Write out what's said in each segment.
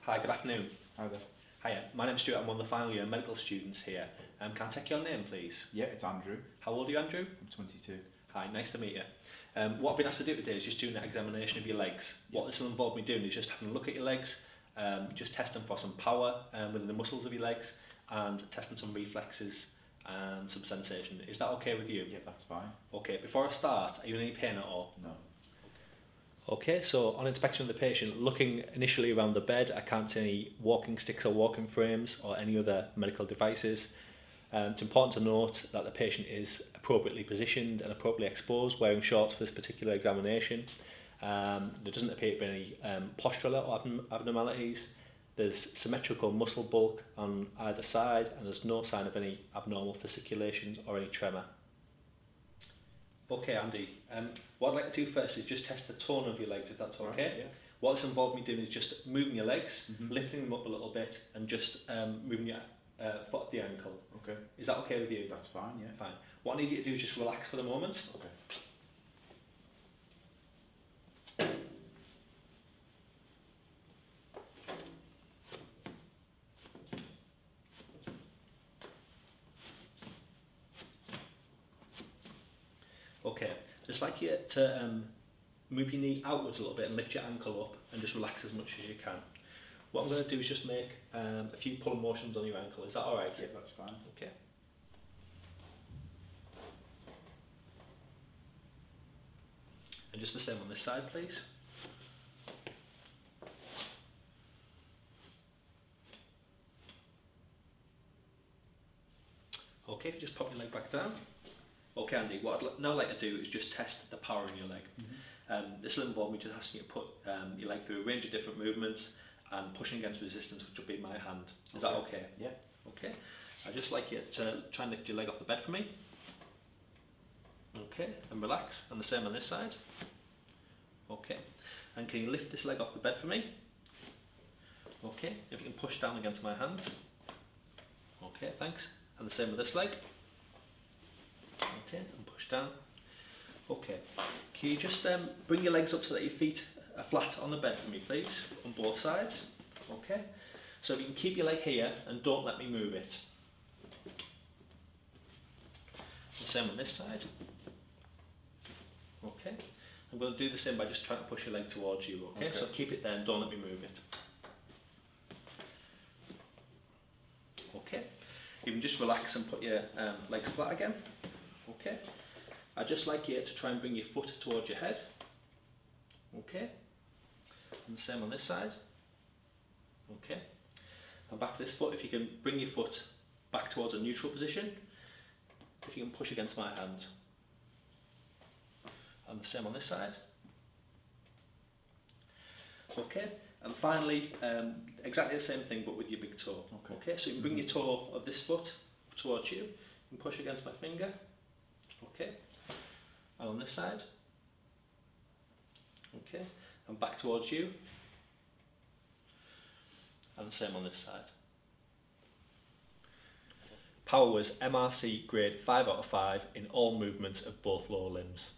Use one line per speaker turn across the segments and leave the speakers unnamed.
Hi, good afternoon.
Hi there.
Hiya, my name's Stuart. I'm one of the final year medical students here. Can I take your name, please?
Yeah, it's Andrew.
How old are you, Andrew?
I'm 22.
Hi, nice to meet you. What I've been asked to do today is just doing an examination of your legs. What this will involve me doing is just having a look at your legs, just testing for some power within the muscles of your legs, and testing some reflexes and some sensation. Is that okay with you?
Yeah, that's fine.
Okay, before I start, are you in any pain at all?
No.
Okay, so on inspection of the patient, looking initially around the bed, I can't see any walking sticks or walking frames or any other medical devices. It's important to note that the patient is appropriately positioned and appropriately exposed, wearing shorts for this particular examination. There doesn't appear to be any postural or abnormalities. There's symmetrical muscle bulk on either side, and there's no sign of any abnormal fasciculations or any tremor. Okay, Andy, what I'd like to do first is just test the tone of your legs, if that's okay.
Right, yeah.
What this involves me doing is just moving your legs, lifting them up a little bit, and just moving your foot at the ankle.
Okay.
Is that okay with you?
That's fine, yeah.
Fine. What I need you to do is just relax for the moment.
Okay.
Okay, just like you to move your knee outwards a little bit and lift your ankle up and just relax as much as you can. What I'm going to do is just make a few pull motions on your ankle. Is that alright?
Yeah, that's fine.
Okay. And just the same on this side, please. Okay, if you just pop your leg back down. Okay, Andy, what I'd now like to do is just test the power in your leg. This will involve me just asking you to put your leg through a range of different movements and pushing against resistance, which will be my hand. Is that okay?
Yeah.
Okay. I'd just like you to try and lift your leg off the bed for me. Okay, and relax. And the same on this side. Okay. And can you lift this leg off the bed for me? Okay. If you can push down against my hand. Okay, thanks. And the same with this leg. Okay, and push down. Okay. Can you just bring your legs up so that your feet are flat on the bed for me, please, on both sides? Okay. So if you can keep your leg here and don't let me move it. The same on this side. Okay. I'm going to do the same by just trying to push your leg towards you, okay? So keep it there and don't let me move it. Okay. You can just relax and put your legs flat again. Okay. I'd just like you to try and bring your foot towards your head. Okay. And the same on this side. Okay. And back to this foot. If you can bring your foot back towards a neutral position. If you can push against my hand. And the same on this side. Okay. And finally, exactly the same thing but with your big toe. Okay. So you can bring your toe of this foot towards you. You can push against my finger. Okay. And on this side. Okay. And back towards you. And the same on this side. Power was MRC grade 5 out of 5 in all movements of both lower limbs.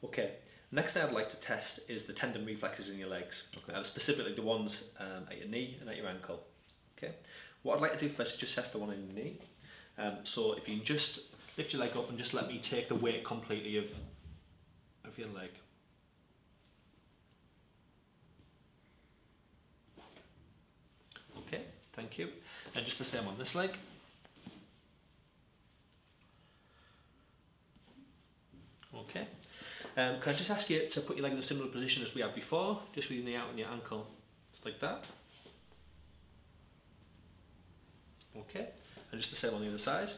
Okay. Next thing I'd like to test is the tendon reflexes in your legs, specifically the ones at your knee and at your ankle. Okay. What I'd like to do first is just test the one in your knee. So if you can just lift your leg up and just let me take the weight completely of your leg. Okay, thank you. And just the same on this leg. Okay. Can I just ask you to put your leg in a similar position as we had before, just with your knee out and your ankle, just like that. Okay, and just the same on the other side.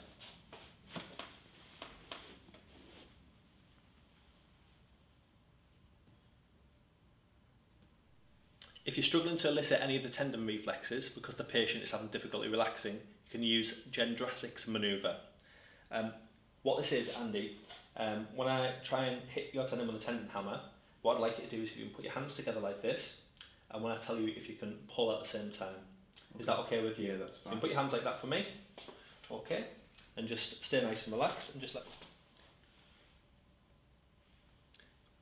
If you're struggling to elicit any of the tendon reflexes because the patient is having difficulty relaxing, you can use Jendrassic's manoeuvre. What this is, Andy, when I try and hit your tendon with a tendon hammer, what I'd like you to do is you can put your hands together like this, and when I tell you if you can pull at the same time. Is that okay with you?
Yeah, that's fine.
So you can put your hands like that for me. Okay. And just stay nice and relaxed and just let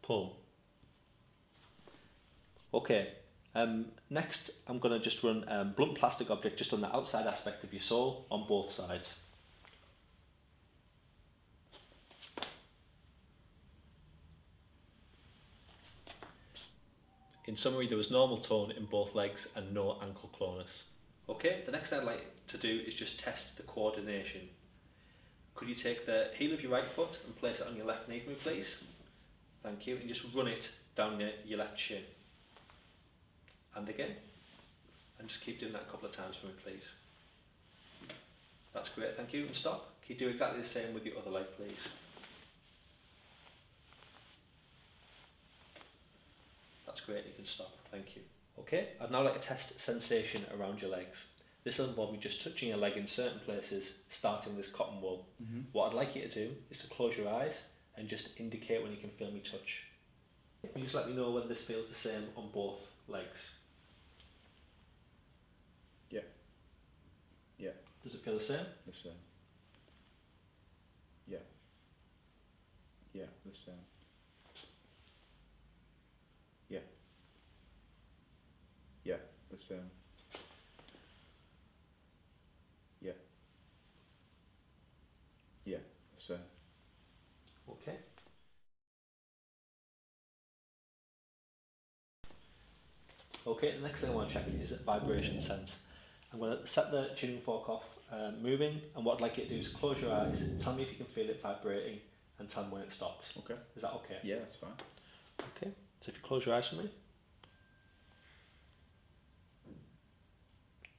pull. Okay. Next, I'm going to just run blunt plastic object just on the outside aspect of your sole on both sides. In summary, there was normal tone in both legs and no ankle clonus. Okay, the next thing I'd like to do is just test the coordination. Could you take the heel of your right foot and place it on your left knee for me, please? Thank you. And just run it down your left shin. And again. And just keep doing that a couple of times for me, please. That's great, thank you. And stop. Can you do exactly the same with your other leg, please? That's great, you can stop. Thank you. Okay, I'd now like to test sensation around your legs. This will involve me just touching your leg in certain places, starting with this cotton wool. What I'd like you to do is to close your eyes and just indicate when you can feel me touch. Can you just let me know whether this feels the same on both legs?
Yeah. Yeah.
Does it feel the same?
The same. Yeah. Yeah, the same. Yeah. Yeah, the same. Yeah. Yeah, the same.
Okay. Okay, the next thing I want to check is vibration sense. I'm going to set the tuning fork off moving, and what I'd like you to do is close your eyes, tell me if you can feel it vibrating, and tell me when it stops.
Okay.
Is that okay?
Yeah, that's fine.
Okay, so if you close your eyes for me.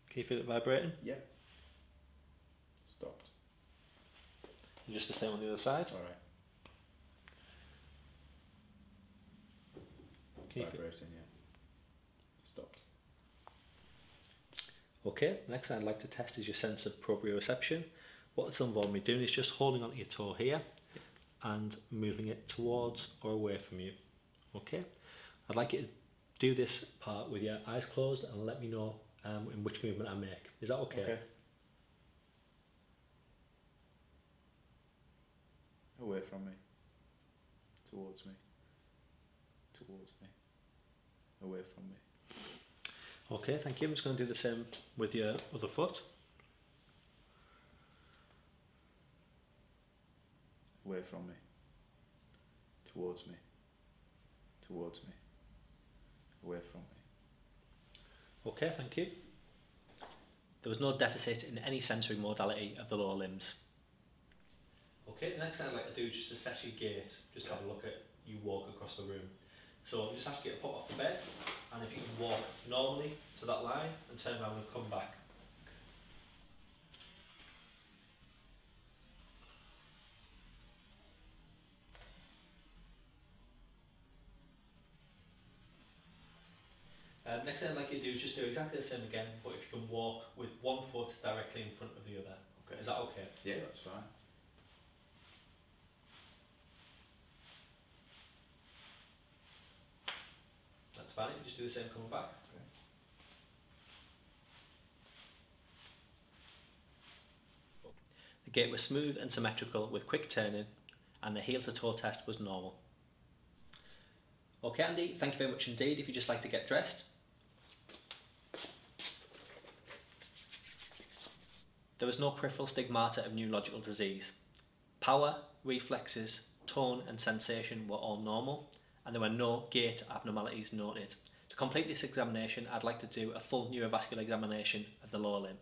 Can you feel it vibrating?
Yeah. Stopped.
And just the same on the other side?
Alright. Vibrating, yeah. Stopped.
Okay, next thing I'd like to test is your sense of proprioception. What this will involve me doing is just holding onto your toe here and moving it towards or away from you. Okay, I'd like you to do this part with your eyes closed and let me know in which movement I make. Is that okay?
Okay. Away from me. Towards me. Towards me. Away from me.
Okay, thank you. I'm just going to do the same with your other foot.
Away from me. Towards me. Towards me. Away from me.
Okay, thank you. There was no deficit in any sensory modality of the lower limbs. Okay, the next thing I'd like to do is just assess your gait. Just have a look at you walk across the room. So I'll just ask you to pop off the bed, and if you can walk normally to that line and turn around and come back. Next thing I'd like you to do is just do exactly the same again, but if you can walk with one foot directly in front of the other. Okay. Is that okay?
Yeah, that's fine.
That's fine, you just do the same coming back.
Okay.
The gait was smooth and symmetrical with quick turning, and the heel to toe test was normal. Okay Andy, thank you very much indeed. If you'd just like to get dressed. There was no peripheral stigmata of neurological disease. Power, reflexes, tone and sensation were all normal, and there were no gait abnormalities noted. To complete this examination, I'd like to do a full neurovascular examination of the lower limb.